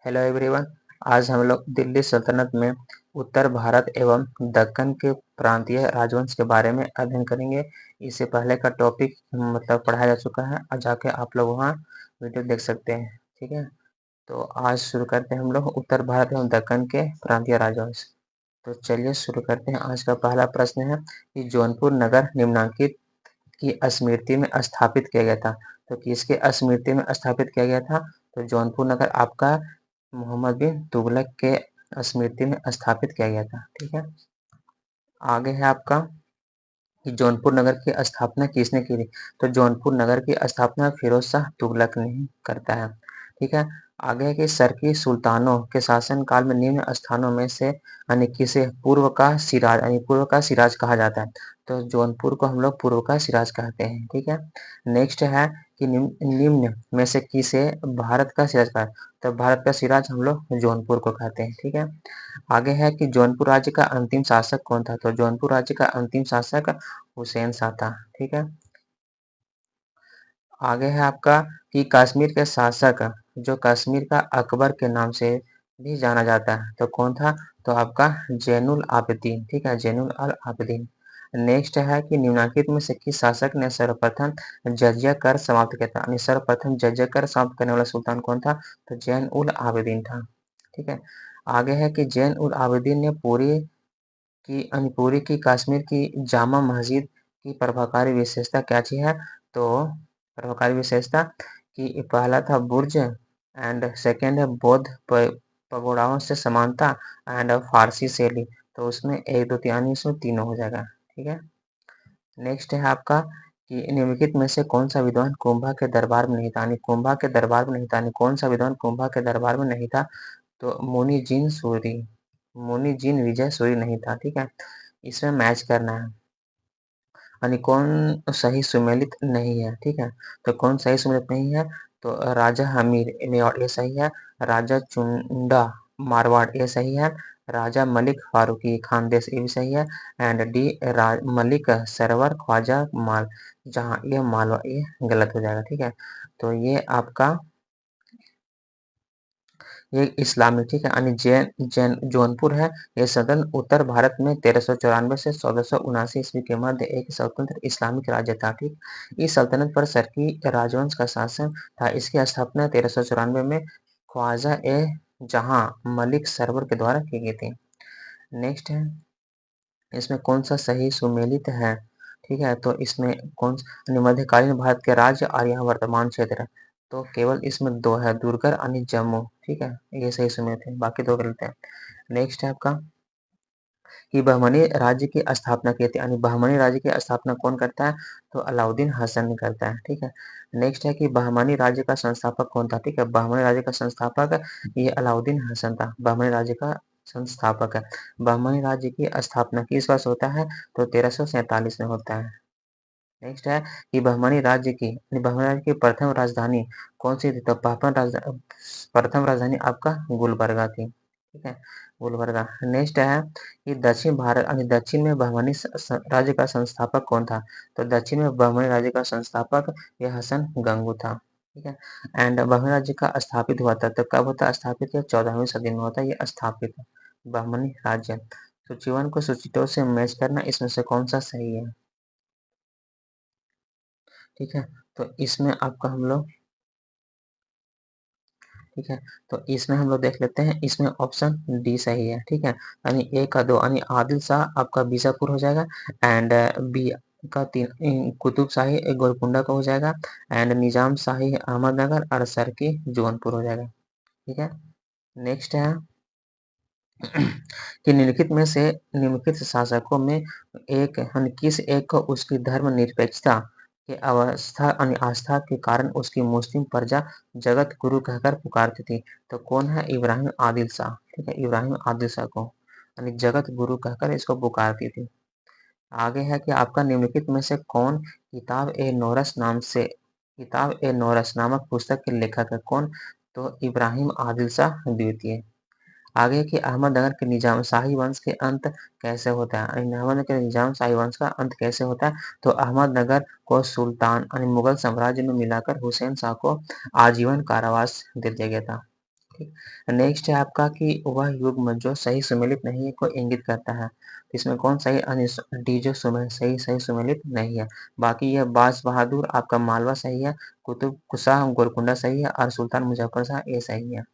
Hello everyone. आज हम लोग दिल्ली सल्तनत में उत्तर भारत एवं दक्कन के प्रांतीय राजवंश के बारे में अध्ययन करेंगे। इससे पहले का टॉपिक मतलब पढ़ाया जा चुका है और जाके आप लोग वहाँ वीडियो देख सकते हैं। ठीक है, तो आज शुरू करते हैं हम लोग उत्तर भारत एवं दक्कन के प्रांतीय राजवंश। तो चलिए शुरू करते हैं। आज का पहला प्रश्न है कि जौनपुर नगर निम्नलिखित की स्मृति में स्थापित किया गया था। तो किसके स्मृति में स्थापित किया गया था? तो जौनपुर नगर आपका मोहम्मद बिन तुगलक के स्मृति में स्थापित किया गया था। ठीक है, आगे है आपका कि जौनपुर नगर की स्थापना किसने की थी? तो जौनपुर नगर की स्थापना फिरोज शाह तुगलक ने ही करता है। ठीक है, आगे है कि सरकी सुल्तानों के शासन काल में निम्न स्थानों में से यानी किसे पूर्व का सिराज यानी पूर्व का सिराज कहा जाता है? तो जौनपुर को हम लोग पूर्व का सिराज कहते हैं। ठीक है, नेक्स्ट है कि निम्न में से किसे भारत का सिराज कहा? तो भारत का सिराज हम लोग जौनपुर को कहते हैं। ठीक है, आगे है कि जौनपुर राज्य का अंतिम शासक कौन था? तो जौनपुर राज्य का अंतिम शासक हुसैन शाह था। ठीक है, आगे है आपका कि कश्मीर के शासक जो कश्मीर का अकबर के नाम से भी जाना जाता है तो कौन था? तो आपका जैनुल आबिदीन। ठीक है, जैनुल अल आबिदीन। नेक्स्ट है कि निम्नलिखित में से किस शासक ने सर्वप्रथम जजिया कर समाप्त किया था? यानी सर्वप्रथम जजिया कर समाप्त करने वाला सुल्तान कौन था? तो जैन उल आबिदीन था। ठीक है, आगे है कि जैन उल आबिदीन ने पूरी की कश्मीर की जामा मस्जिद की प्रभावकारी विशेषता क्या ची है? तो प्रभावकारी विशेषता कि पहला था बुर्ज एंड सेकंड है बौद्ध पगोड़ाओं से समानता एंड फारसी शैली। तो उसमें एक दो तीन यानी इसमें तीनों हो जाएगा। ठीक है, नेक्स्ट है आपका कि निम्नलिखित में से कौन सा विद्वान कुंभा के दरबार में नहीं था? यानी कुंभा के दरबार में नहीं था, यानी कौन सा विद्वान कुंभा के दरबार में नहीं था? तो मुनि जिन विजय सूरी नहीं था। ठीक है, इसमें मैच करना है यानी कौन सही सुमेलित नहीं है। ठीक है, तो कौन सही सुमेलित नहीं है? तो राजा हमीर मेवाड़ ये सही है, राजा चुंडा मारवाड़ ये सही है, राजा मलिक फारूकी खानदेश ये भी सही है, एंड डी मलिक सरवर ख्वाजा माल जहाँ ये मालवा ये गलत हो जाएगा। ठीक है, तो ये आपका ये इस्लामी। ठीक है, यानी जैन जैन जौनपुर है ये सदन उत्तर भारत में 1394 से 1479 ईस्वी के मध्य एक स्वतंत्र इस्लामिक राज्य था। ठीक, इस सल्तनत पर सरकी राजवंश का शासन था। इसकी स्थापना 1394 में ख्वाजा ए जहां मलिक सरवर के द्वारा की गई थी। नेक्स्ट है इसमें कौन सा सही सुमेलित है? ठीक है, तो इसमें मध्यकालीन भारत के राज्य और यहाँ वर्तमान क्षेत्र। तो केवल इसमें दो है, दुर्गर और जम्मू। ठीक है, ये सही सुमेलित है, बाकी दो गलत है। नेक्स्ट है आपका कि बहमनी राज्य की स्थापना की थी, यानी बहमनी राज्य की स्थापना कौन करता है? तो अलाउद्दीन हसन ने करता है। ठीक है, नेक्स्ट है कि बहमनी राज्य का संस्थापक कौन था? ठीक है, बहमनी राज्य का संस्थापक ये अलाउद्दीन हसन था, बहमनी राज्य का संस्थापक है। बहमनी राज्य की स्थापना किस वर्ष होता है? तो 1347 में होता है। नेक्स्ट है कि बहमनी राज्य की प्रथम राजधानी कौन सी थी? तो प्रथम राजधानी आपका गुलबर्गा थी। ठीक है, गुलबर्गा। नेक्स्ट है कि दक्षिण भारत यानी दक्षिण में बहमनी राज्य का संस्थापक कौन था? तो दक्षिण में बहमनी राज्य का संस्थापक ये हसन गंगू था। ठीक है, एंड बहमनी राज्य का स्थापित हुआ था तो कब होता है स्थापित? या 14वीं सदी में होता है ये स्थापित बहमनी राज्य। सूची 1 को सूची 2 से मैच करना, इसमें से कौन सा सही है? ठीक है, तो इसमें आपका हम लोग ठीक है, तो इसमें हम लोग देख लेते हैं, इसमें ऑप्शन डी सही है। ठीक है, यानी ए का दो यानी आदिल शाह आपका बीजापुर हो जाएगा, एंड बी का तीन कुतुब शाही गोलकुंडा का हो जाएगा, एंड निजाम शाही अहमदनगर और सरकी जौनपुर हो जाएगा। ठीक है, नेक्स्ट है कि निम्नलिखित शासकों में एक किस एक को उसकी धर्मनिरपेक्षता के अवस्था यानी आस्था के कारण उसकी मुस्लिम प्रजा जगत गुरु कहकर पुकारती थी? तो कौन है? इब्राहिम आदिल शाह। ठीक है, इब्राहिम आदिल शाह को यानी जगत गुरु कहकर इसको पुकारती थी। आगे है कि आपका निम्नलिखित में से कौन किताब ए नौरस नामक पुस्तक के लेखक है? कौन? तो इब्राहिम आदिल शाह द्वितीय। आगे कि अहमदनगर के निजाम शाही वंश के अंत कैसे होता है? अहमदनगर के निजाम शाही वंश का अंत कैसे होता है? तो अहमदनगर को सुल्तान यानी मुगल साम्राज्य में मिलाकर हुसैन शाह को आजीवन कारावास दे दिया गया था। ठीक। नेक्स्ट है आपका कि वह युग्म जो सही सुमेलित नहीं है को इंगित करता है। तो इसमें कौन सही डी जो सही सही सुमेलित नहीं है। बाकी यह बाज बहादुर आपका मालवा सही है, कुतुब कुशाह गोलकुंडा सही है और सुल्तान मुजफ्फर शाह ये सही है।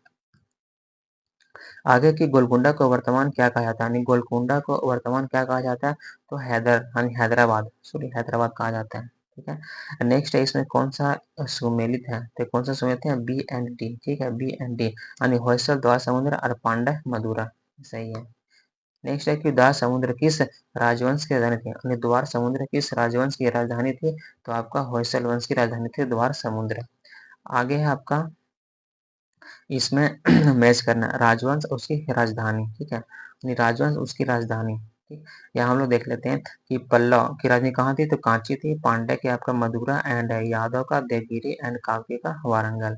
आगे की गोलकुंडा को वर्तमान क्या कहा जाता है, यानी गोलकुंडा को वर्तमान क्या कहा जाता है, तो हैदराबाद सॉरी हैदराबाद कहा जाता है। ठीक है। नेक्स्ट है इसमें कौन सा सुमेलित है, तो कौन सा सुमेलित है, बी एंड डी। ठीक है, बी एंड डी यानी होयसल द्वार समुद्र और पांडा मदुरा सही है। नेक्स्ट है कि द्वार समुद्र किस राजवंश की राजधानी थी, यानी द्वार समुद्र किस राजवंश की राजधानी थी, तो आपका होयसल वंश की राजधानी थी द्वार समुद्र। आगे है आपका इसमें मैच करना राजवंश उसकी राजधानी। ठीक है, यानी राजवंश उसकी राजधानी। ठीक, यहाँ हम लोग देख लेते हैं कि पल्लव की राजधानी कहाँ थी, तो कांची थी। पांड्य के आपका मदुरा एंड यादव का देवगिरी एंड काकती का वारंगल।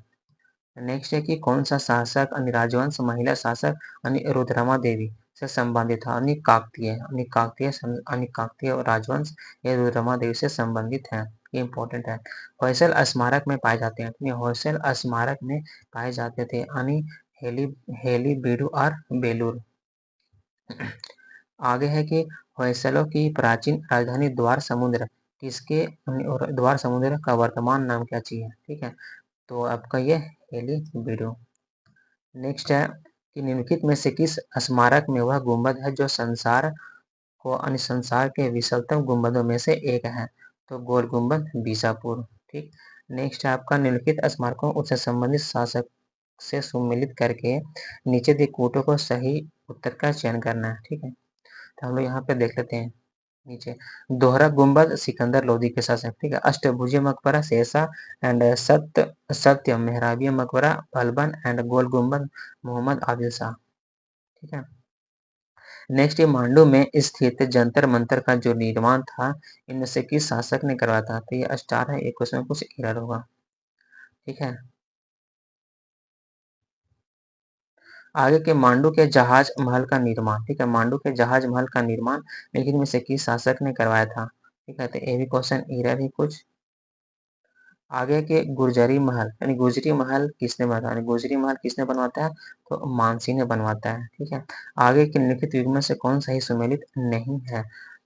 नेक्स्ट है कि कौन सा शासक यानी राजवंश महिला शासक यानी रुद्रमा देवी से संबंधित था, यानी काकतीय राजवंश ये रुद्रमा देवी से संबंधित है। ये इंपॉर्टेंट है। होयसल स्मारक में पाए जाते हैं, यानी होयसल स्मारक में पाए जाते थे, यानी हेली हेली बीडू और बेलूर। आगे है कि होयसलों की प्राचीन राजधानी द्वार समुद्र किसके और द्वार समुद्र का वर्तमान नाम क्या चाहिए। ठीक है, तो आपका ये हेली बीडू। नेक्स्ट है कि निम्नलिखित में से किस स्मारक में वह गुंबद है जो संसार को अन्य संसार के विशालतम गुंबदों में से एक है, तो गोल गुंबद बीजापुर। ठीक। नेक्स्ट है आपका निम्नलिखित स्मारकों उससे संबंधित शासक से सुमेलित करके नीचे दिए कूटों को सही उत्तर का चयन करना है। ठीक है, तो हम लोग यहाँ पे देख लेते हैं नीचे दोहरा गुंबद सिकंदर लोदी के शासक। ठीक है, अष्टभुजीय मकबरा शेरशाह एंड सत्य मेहराबिया मकबरा बलबन एंड गोल गुंबद मोहम्मद आदिल शाह। ठीक है। नेक्स्ट ये मांडू में स्थित जंतर मंतर का जो निर्माण था इनमें से किस शासक ने करवाया था, तो ये स्टार है, एक उसमें कुछ एरर होगा। ठीक है, आगे के मांडू के जहाज महल का निर्माण। ठीक है, मांडू के जहाज महल का निर्माण लेकिन में से किस शासक ने करवाया था। ठीक है, तो ये भी क्वेश्चन एरर ही कुछ। आगे के गुर्जरी महल यानी गुजरी महल किसने बनवाया, यानी गुजरी महल किसने बनवाता है, तो मानसी ने बनवाता है। ठीक है, आगे के निम्नलिखित युग्म में से कौन सही सुमेलित नहीं है,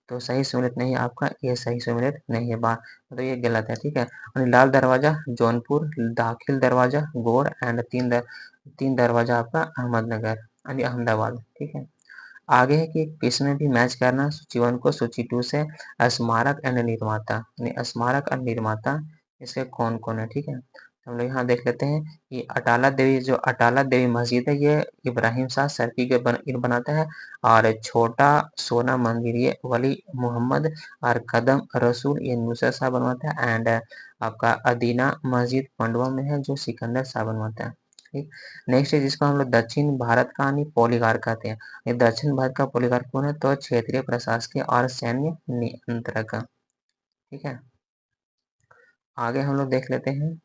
तो सही सुमेलित नहीं आपका ये सही सुमेलित नहीं है बात, तो ये गलत है। ठीक है, यानी लाल दरवाजा जौनपुर, दाखिल दरवाजा गौड़ एंड तीन दरवाजा आपका अहमदनगर यानी अहमदाबाद। ठीक है, आगे है कि किसमें भी मैच करना सूची 1 को सूची 2 से स्मारक एंड निर्माता यानी स्मारक और निर्माता इसके कौन कौन है। ठीक है, तो हम लोग यहाँ देख लेते हैं कि अटाला देवी जो अटाला देवी मस्जिद है ये इब्राहिम शाह सर्की के बनाता है, और छोटा सोना मंदिर ये वली मोहम्मद और कदम रसूल ये नुसरत शाह बनवाता है, एंड आपका अदीना मस्जिद पंडवा में है जो सिकंदर शाह बनवाता है। ठीक। नेक्स्ट है जिसको हम लोग दक्षिण भारत का यानी पॉलीगार कहते हैं। ये दक्षिण भारत का पॉलीगार कौन है, तो क्षेत्रीय प्रशासकीय और सैन्य नियंत्रक। ठीक है, आगे हम लोग देख लेते हैं।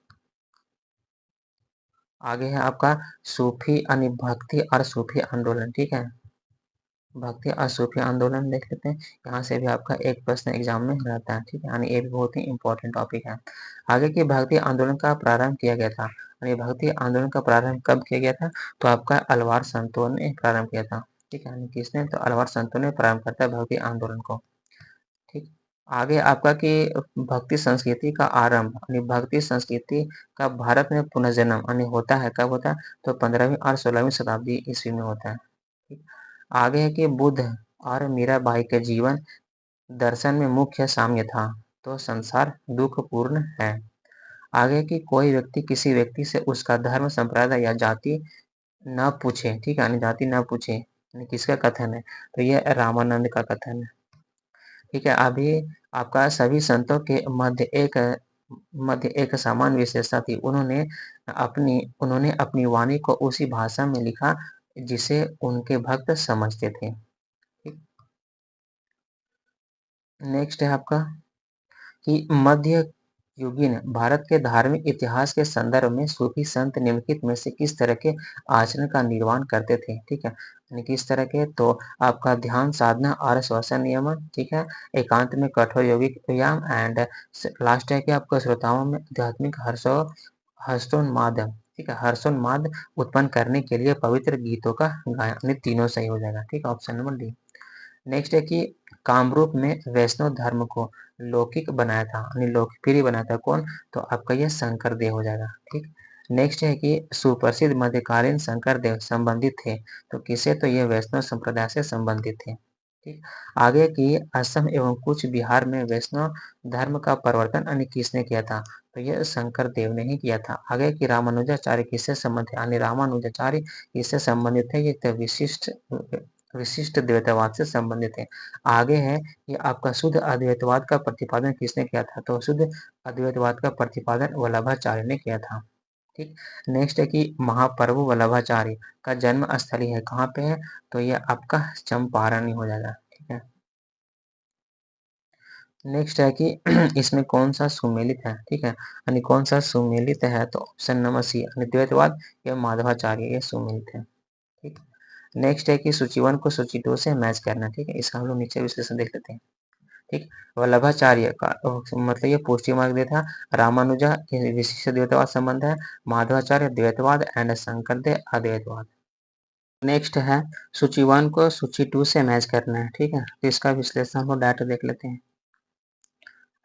आगे है आपका सूफी यानी भक्ति और सूफी आंदोलन। ठीक है, भक्ति और सूफी आंदोलन देख लेते हैं। यहाँ से भी आपका एक प्रश्न एग्जाम में रहता है। ठीक है, यानी ये भी बहुत ही इंपॉर्टेंट टॉपिक है। आगे की भक्ति आंदोलन का प्रारंभ किया गया था, यानी भक्ति आंदोलन का प्रारंभ कब किया गया था, तो आपका अलवार संतों ने प्रारंभ किया था। ठीक है, यानी किसने, तो अलवार संतों ने प्रारंभ करता है भक्ति आंदोलन को। ठीक। आगे आपका कि भक्ति संस्कृति का आरंभ यानी भक्ति संस्कृति का भारत में पुनर्जन्म यानी होता है कब होता है, तो 15वीं और 16वीं शताब्दी ईस्वी में होता है। ठीक। आगे है कि बुद्ध और मीराबाई के जीवन दर्शन में मुख्य साम्य था, तो संसार दुखपूर्ण है। आगे कि कोई व्यक्ति किसी व्यक्ति से उसका धर्म संप्रदाय या जाति न पूछे। ठीक है, यानी जाति न पूछे यानी किसका कथन है, तो यह रामानंद का कथन है। ठीक है, अभी आपका सभी संतों के मध्य एक सामान्य विशेषता थी, उन्होंने अपनी वाणी को उसी भाषा में लिखा जिसे उनके भक्त समझते थे। ठीक। नेक्स्ट है आपका कि मध्य युगीन भारत के धार्मिक इतिहास के संदर्भ में सूफी संत निम्नलिखित में से किस तरह के आचरण का निर्वाण करते थे। ठीक है, यानी किस तरह के, तो आपका ध्यान साधना और श्वसन नियमन। ठीक है, एकांत में कठोर यौगिक व्यायाम एंड लास्ट है कि आपका श्रोताओं में आध्यात्मिक हर्षोन्माद ठीक है, हर्षोन्माद उत्पन्न करने के लिए पवित्र गीतों का गायन, यानी तीनों सही हो जाएगा। ठीक है, ऑप्शन नंबर डी। नेक्स्ट है कि कामरूप में वैष्णव धर्म को लौकिक बनाया था, यानी लोकप्रिय बनाया था कौन? तो आपका यह शंकर देव हो जाएगा। ठीक। नेक्स्ट है कि सुप्रसिद्ध मध्यकालीन शंकर देव संबंधित थे, तो किसे? तो ये वैष्णव संप्रदाय से संबंधित थे। ठीक। आगे की असम एवं कुछ बिहार में वैष्णव धर्म का प्रवर्तन अन्य किसने किया था? तो यह शंकर देव ने ही किया था। आगे की रामानुजाचार्य किससे संबंधित है? यानी रामानुजाचार्य किससे संबंधित है? ये तो विशिष्ट विशिष्ट द्वैतवाद से संबंधित है। आगे है कि आपका शुद्ध अद्वैतवाद का प्रतिपादन किसने किया था? तो शुद्ध अद्वैतवाद का प्रतिपादन वल्लभाचार्य ने किया था। ठीक। नेक्स्ट है कि महाप्रभु वल्लभाचार्य का जन्म स्थली है कहाँ पे है? तो ये आपका चंपारण ही हो जाएगा। ठीक है। नेक्स्ट है कि इसमें कौन सा सुमेलित है? ठीक है, यानी कौन सा सुमेलित है? तो ऑप्शन नंबर सी, यानी द्वैतवाद या माधवाचार्य, ये सुमेलित है। ठीक। नेक्स्ट है कि सूची 1 को सूची 2 से मैच करना। ठीक है, इसका हम लोग नीचे विश्लेषण देख लेते हैं। ठीक। वल्लभाचार्य का मतलब ये पुष्टि मार्ग दिया था। रामानुजा ये विशिष्ट द्वैतवाद संबंध है। माधवाचार्य द्वैतवाद एंड शंकरदेव अद्वैतवाद। नेक्स्ट है सूची 1 को सूची 2 से मैच करना है। ठीक है, तो इसका विश्लेषण हम लोग डाटा देख लेते हैं।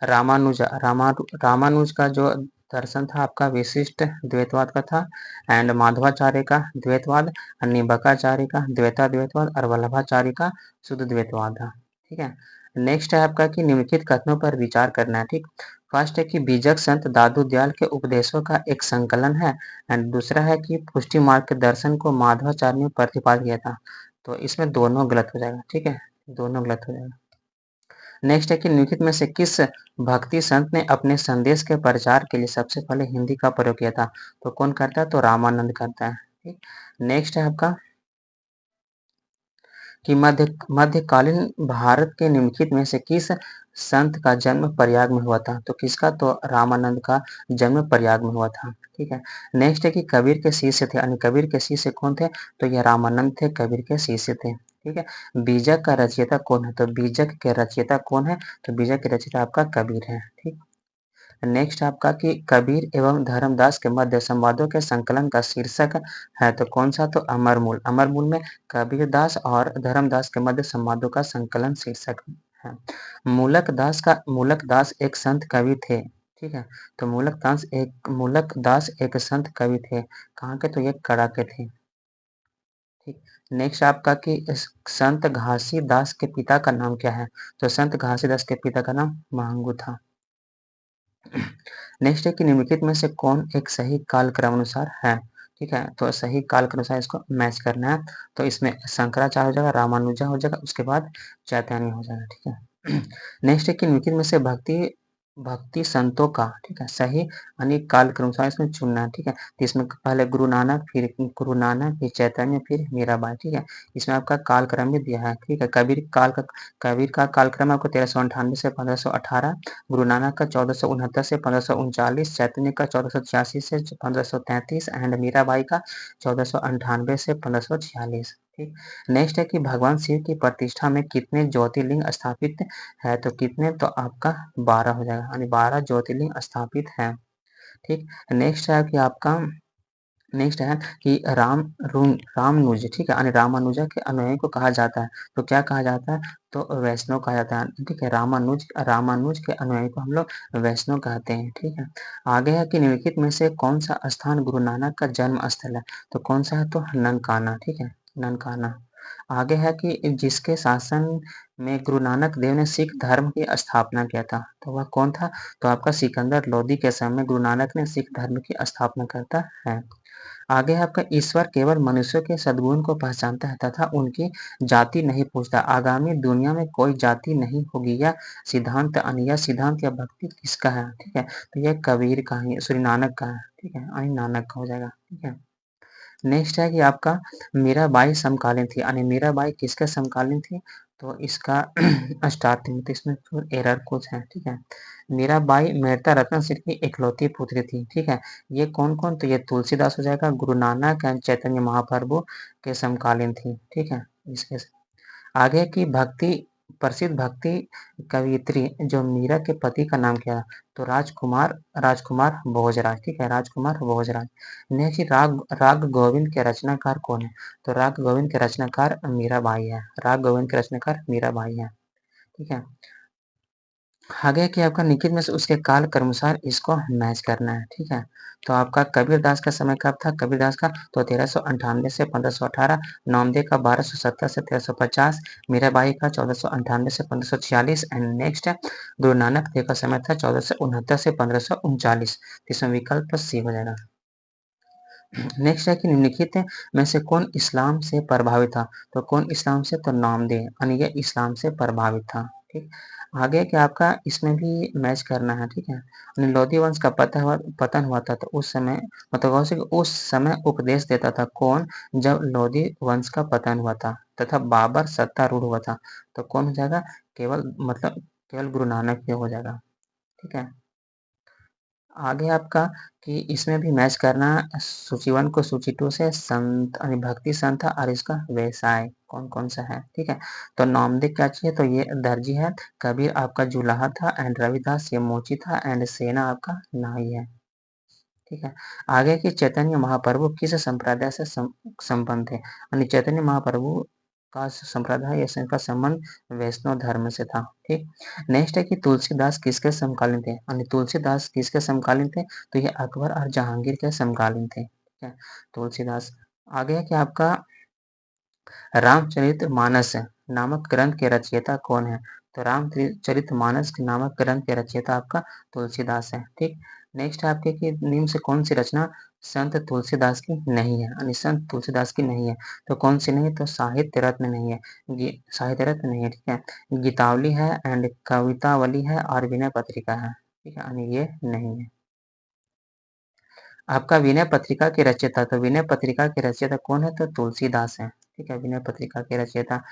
रामानुज का जो दर्शन था आपका विशिष्ट द्वैतवाद का था, एंड माधवाचार्य का द्वैतवाद, निम्बकाचार्य का द्वैतवाद और वल्लभाचार्य का शुद्ध द्वैतवाद था। ठीक है। नेक्स्ट है आपका कि निम्नलिखित कथनों पर विचार करना है। ठीक। फर्स्ट है कि बीजक संत दादू दयाल के उपदेशों का एक संकलन है, एंड दूसरा है कि पुष्टि मार्ग के दर्शन को माधवाचार्य ने प्रतिपादित किया था। तो इसमें दोनों गलत हो जाएगा। ठीक है, दोनों गलत हो जाएगा। नेक्स्ट है कि निम्नलिखित में से किस भक्ति संत ने अपने संदेश के प्रचार के लिए सबसे पहले हिंदी का प्रयोग किया था? तो कौन करता है? तो रामानंद करता है। ठीक। नेक्स्ट है आपका कि मध्यकालीन भारत के निम्नलिखित में से किस संत का जन्म प्रयाग में हुआ था? तो किसका? तो रामानंद का जन्म प्रयाग में हुआ था। ठीक है। नेक्स्ट है कि कबीर के शिष्य थे, यानी कबीर के शिष्य कौन थे? तो यह रामानंद थे, कबीर के शिष्य थे। ठीक है। बीजक का रचयिता कौन है? तो बीजक के रचयिता कौन है? तो बीजक के रचयिता आपका कबीर है। ठीक। नेक्स्ट आपका कि कबीर एवं धर्मदास के मध्य संवादों के संकलन का शीर्षक है, तो कौन सा? तो अमरमूल। अमरमूल में कबीरदास और धर्मदास के मध्य संवादों का संकलन शीर्षक है। मूलक दास एक संत कवि थे। ठीक है, तो मूलक दास एक संत कवि थे। कहाँ के? तो ये कड़ा के थे। ठीक। नेक्स्ट आपका कि संत घासीदास के पिता का नाम क्या है? तो संत घासीदास के पिता का नाम महंगू था। नेक्स्ट है कि निम्नलिखित में से कौन एक सही कालक्रम अनुसार है? ठीक है, तो सही काल के अनुसार इसको मैच करना है। तो इसमें शंकराचार्य हो जाएगा, रामानुजा हो जाएगा, उसके बाद चैतन्य हो जाएगा। ठीक है। नेक्स्ट है कि निम्नलिखित में से भक्ति भक्ति संतों का, ठीक है, सही यानी काल के अनुसार इसमें चुनना है। ठीक है, तो इसमें पहले गुरु नानक फिर चैतन्य फिर मीराबाई। ठीक है, इसमें आपका कालक्रम भी दिया है। ठीक है, कबीर का कालक्रम आपको 1398 से 1518, गुरु नानक का 1469 से 1539, चैतन्य का 1486 से 1533 एंड मीराबाई का 1498 से 1546। ठीक। नेक्स्ट है कि भगवान शिव की प्रतिष्ठा में कितने ज्योतिर्लिंग स्थापित है? तो कितने? तो आपका 12 हो जाएगा, यानी 12 ज्योतिर्लिंग स्थापित है। ठीक। नेक्स्ट है कि आपका नेक्स्ट है कि रामानुज, ठीक है, यानी रामानुजा के अनुयायी को कहा जाता है, तो क्या कहा जाता है? तो वैष्णव कहा जाता है। ठीक है, रामानुज के अनुयायी को हम लोग वैष्णव कहते हैं। ठीक है। आगे है कि निम्नलिखित में से कौन सा स्थान गुरु नानक का जन्म स्थल है? तो कौन सा है? तो ननकाना। ठीक है, ननकाना। आगे है कि जिसके शासन में गुरु नानक देव ने सिख धर्म की स्थापना किया था, तो वह कौन था? तो आपका सिकंदर लोदी के समय में गुरु नानक ने सिख धर्म की स्थापना करता है। आगे है आपका ईश्वर केवल मनुष्यों के सद्गुण को पहचानता है तथा उनकी जाति नहीं पूछता। आगामी दुनिया में कोई जाति नहीं होगी। यह सिद्धांत या भक्ति किसका है? ठीक है, तो यह कबीर का ही, श्री नानक का है। ठीक है, यानी नानक का हो जाएगा। ठीक है। नेक्स्ट है कि आपका मीराबाई समकालीन थी, यानी मीराबाई किसके समकालीन थी? तो इसका स्टार्टिंग तो इसमें एरर कुछ है। ठीक है, मीराबाई मेहता रत्न सिंह की इकलौती पुत्री थी। ठीक है, ये कौन कौन? तो ये तुलसीदास हो जाएगा, गुरु नानक एंड चैतन्य महाप्रभु के समकालीन थी। ठीक है, इसके आगे की भक्ति प्रसिद्ध भक्ति कवियत्री जो मीरा के पति का नाम क्या है? तो राजकुमार राजकुमार भोजराज, ठीक है, राजकुमार भोजराज। नेक्स्ट, राग राग गोविंद के रचनाकार कौन है? तो राग गोविंद के रचनाकार मीराबाई है, राग गोविंद के रचनाकार मीराबाई है, ठीक है। आगे कि आपका निखिल में से उसके काल क्रमानुसार इसको मैच करना है, ठीक है। तो आपका कबीरदास का समय कब था? कबीरदास का तो 1398 से 1518, नामदेव का 1270 से 1350, मीराबाई का 1498 से 1546 एंड नेक्स्ट है गुरु नानक देव का समय था 1469 से 1539। इसमें विकल्प सी हो जाएगा। नेक्स्ट है कि निम्नलिखित में से कौन इस्लाम से प्रभावित था? तो कौन इस्लाम से? तो नामदेव, यानी ये इस्लाम से प्रभावित था, ठीक। आगे क्या आपका इसमें भी मैच करना है, ठीक है। लोधी वंश का पतन हुआ था, तो उस समय मतलब गौर से उस समय उपदेश देता था कौन? जब लोधी वंश का पतन हुआ था तथा बाबर सत्तारूढ़ हुआ था, तो कौन हो जाएगा? केवल मतलब केवल गुरु नानक देव हो जाएगा, ठीक है। आगे आपका कि इसमें भी मैच करना सूची 1 को सूची 2 से, संत यानी भक्ति संत था और इसका व्यवसाय कौन कौन सा है, ठीक है। तो नामदेव क्या चाहिए? तो ये दर्जी है, कबीर आपका जुलाहा था एंड रविदास ये मोची था एंड सेना आपका नाई है, ठीक है। आगे की चैतन्य महाप्रभु किस संप्रदाय से संबंध थे? यानी चैतन्य महाप्रभु का संप्रदाय या इनका संबंध वैष्णव धर्म से था, ठीक। नेक्स्ट है कि तुलसीदास किसके समकालीन थे? यानी तुलसीदास किसके समकालीन थे? तो ये अकबर और जहांगीर के समकालीन थे, ठीक है, तुलसीदास। आगे है कि आपका रामचरितमानस नामक ग्रंथ के रचयिता कौन है? तो रामचरितमानस नामक ग्रंथ के रचयिता आपका तुलसीदास है, ठीक। नेक्स्ट है आपके कि निम्न से कौन सी रचना संत तुलसीदास की नहीं है? यानी संत तुलसीदास की नहीं है, तो कौन सी नहीं? तो साहित्य रत्न नहीं है, साहित्य रत्न नहीं है, ठीक है। गीतावली है एंड कवितावली है और विनय पत्रिका है, ठीक है, यानी ये नहीं है। आपका विनय पत्रिका के रचयिता, तो विनय पत्रिका के रचयिता कौन है? तो तुलसीदास है, ठीक है, विनय पत्रिका के रचयिता।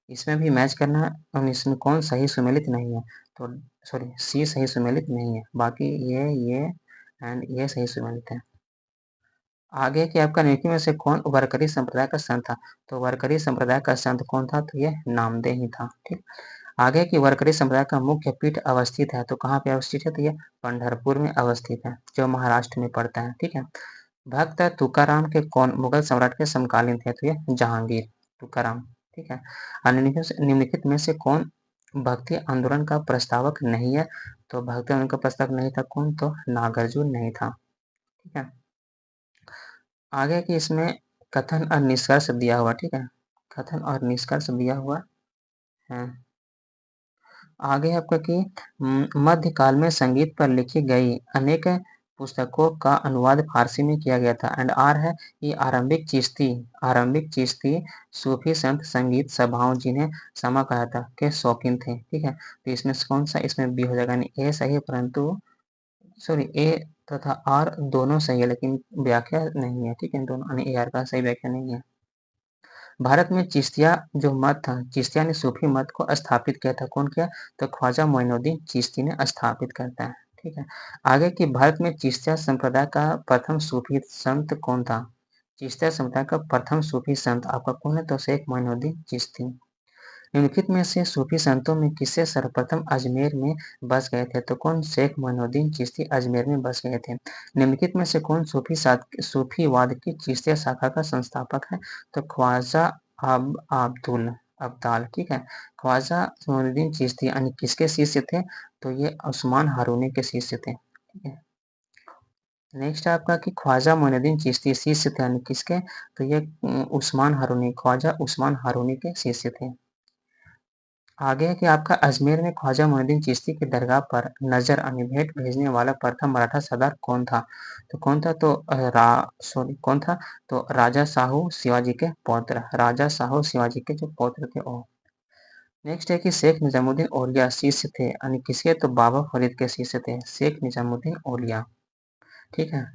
इसमें भी मैच करना है और इसमें कौन सही सुमेलित नहीं है? तो सॉरी सी सही सुमेलित नहीं है, बाकी ये एंड ये सही सुमेलित है। आगे कि आपका निम्नलिखित में से कौन वारकरी संप्रदाय का संत था? तो वारकरी संप्रदाय का संत कौन था? तो ये नामदेव ही था, ठीक। आगे की वारकरी संप्रदाय का मुख्य पीठ अवस्थित है, तो कहाँ पे अवस्थित है? तो ये पंढरपुर में अवस्थित है, जो महाराष्ट्र में पड़ता है, ठीक है। भक्त तुकाराम के कौन मुगल सम्राट के समकालीन थे? तो ये जहांगीर, तुकाराम, ठीक है। निम्नलिखित में से कौन भक्ति आंदोलन का प्रस्तावक नहीं है? तो भक्ति आंदोलन का प्रस्तावक नहीं था कौन? तो नागार्जुन नहीं था, ठीक है। आगे की इसमें कथन और निष्कर्ष दिया हुआ, ठीक है, कथन और निष्कर्ष दिया हुआ है। आगे आपका कि मध्यकाल में संगीत पर लिखी गई अनेक पुस्तकों का अनुवाद फारसी में किया गया था एंड आर है कि आरंभिक चिश्ती सूफी संत संगीत सभाओं जिन्हें समा कहा था के शौकीन थे, ठीक है। तो इसमें से कौन सा इसमें बी हो जाएगा? यानी ए सही है, परंतु सॉरी ए तथा आर दोनों सही है लेकिन व्याख्या नहीं है, ठीक है, दोनों यानी ए आर का सही व्याख्या नहीं है। भारत में चिश्तिया जो मत था, चिश्तिया ने सूफी मत को स्थापित किया था, कौन किया? तो ख्वाजा मोइनुद्दीन चिश्ती ने स्थापित करता है, ठीक है। आगे की भारत में चिश्तिया संप्रदाय का प्रथम सूफी संत कौन था? चिश्तिया संप्रदाय का प्रथम सूफी संत आपका कौन है? तो शेख मोइनुद्दीन चिश्ती। निम्नलिखित में से सूफी संतों में किसे सर्वप्रथम अजमेर में बस गए थे? तो कौन? शेख मोइनुद्दीन चिश्ती अजमेर में बस गए थे। निम्नलिखित में से कौन सूफीवाद की चिश्तिया शाखा का संस्थापक है? तो ख्वाजा अब्दुल अब्दाल, ठीक है। ख्वाजा मोइनुद्दीन चिश्ती यानी किसके शिष्य थे? तो ये उस्मान हारूनी के शिष्य थे, ठीक है। नेक्स्ट आपका कि ख्वाजा मोइनुद्दीन चिश्ती शिष्य थे यानी किसके? तो ये उस्मान हारूनी, ख्वाजा उस्मान हारूनी के शिष्य थे। आगे है कि आपका अजमेर में ख्वाजा मोइनुद्दीन चिश्ती की दरगाह पर नजर यानी भेंट भेजने वाला प्रथम मराठा सरदार कौन था? तो कौन था? तो कौन था? तो राजा साहू शिवाजी के पौत्र, राजा साहू शिवाजी के जो पौत्र थे वो। नेक्स्ट है कि शेख निजामुद्दीन औलिया शिष्य थे यानी किसके? तो बाबा फरीद के शिष्य थे, शेख निजामुद्दीन औलिया, ठीक है।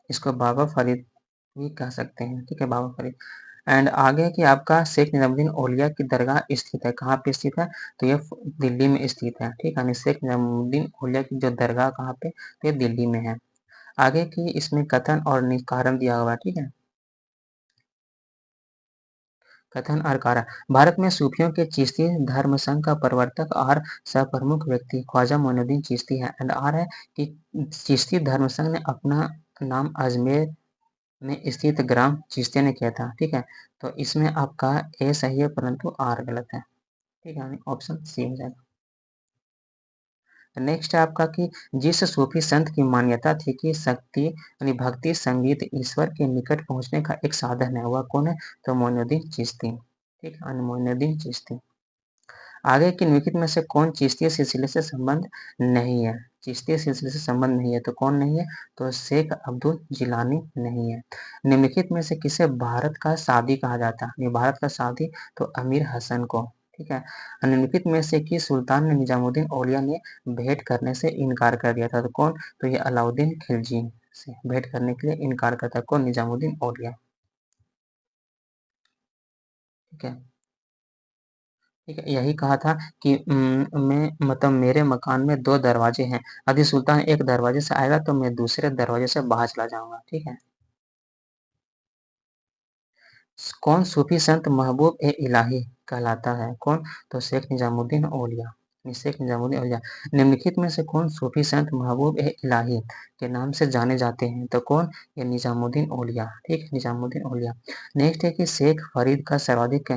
इसको बाबा फरीद भी कह सकते हैं, ठीक है, बाबा फरीद। एंड आगे कि आपका शेख निजामुद्दीन औलिया की दरगाह स्थित है, कहाँ पे स्थित है? तो ये दिल्ली में स्थित है, ठीक है। शेख निजामुद्दीन औलिया की जो दरगाह कहाँ पे? तो ये दिल्ली में है। आगे की इसमें कथन और कारण दिया हुआ है, ठीक है। कथन और कारण। भारत में सूफियों के चिश्ती धर्म संघ का प्रवर्तक और प्रमुख व्यक्ति ख्वाजा मोइनुद्दीन चिश्ती है। एंड आर है कि चिश्ती धर्म संघ ने अपना नाम अजमेर में स्थित ग्राम चिश्तिया ने किया था। ठीक है, तो इसमें आपका ए सही है परंतु आर गलत है। ठीक है, ऑप्शन सी हो जाएगा। नेक्स्ट है आपका कि जिस सूफी संत की मान्यता थी कि शक्ति यानी भक्ति संगीत ईश्वर के निकट पहुंचने का एक साधन है, वह कौन है? तो मोइनुद्दीन चिश्ती। ठीक है, मोइनुद्दीन चिश्ती। आगे की निम्नलिखित में से कौन चिश्ती सिलसिले से संबंध नहीं है? चिश्ती सिलसिले से संबंध नहीं है तो कौन नहीं है? तो शेख अब्दुल जिलानी नहीं है। निम्नलिखित में से किसे भारत का सादी कहा जाता है? भारत का सादी तो अमीर हसन को। ठीक है, निम्नलिखित में से किस सुल्तान ने निजामुद्दीन औलिया ने भेंट करने से इनकार कर दिया था? तो कौन? तो ये अलाउद्दीन खिलजी से भेंट करने के लिए इनकार करता। कौन? निजामुद्दीन औलिया। ठीक है, ठीक है, यही कहा था कि मैं मतलब मेरे मकान में दो दरवाजे हैं, यदि सुल्तान एक दरवाजे से आएगा तो मैं दूसरे दरवाजे से बाहर चला जाऊंगा। ठीक है, कौन सूफी संत महबूब ए इलाही कहलाता है? कौन? तो शेख निजामुद्दीन औलिया। शेख निजामुद्दीन औलिया। निम्नलिखित में से कौन सूफी संत महबूब ए इलाही के नाम से जाने जाते हैं? तो कौन? ये निजामुद्दीन औलिया। ठीक है, निजामुद्दीन औलिया। नेक्स्ट है कि शेख फरीद का सर्वाधिक,